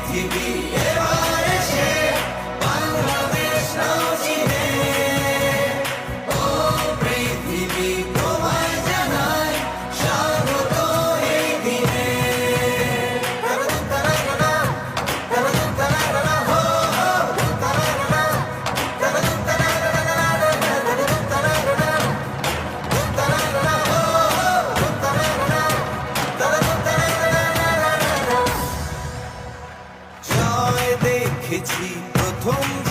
পৃথিবী এবার এসে বাংলাদেশ নাও চিনে। ও পৃথিবী তোমায় জানাই স্বাগত এই দিনে। জয় দেখেছি প্রথম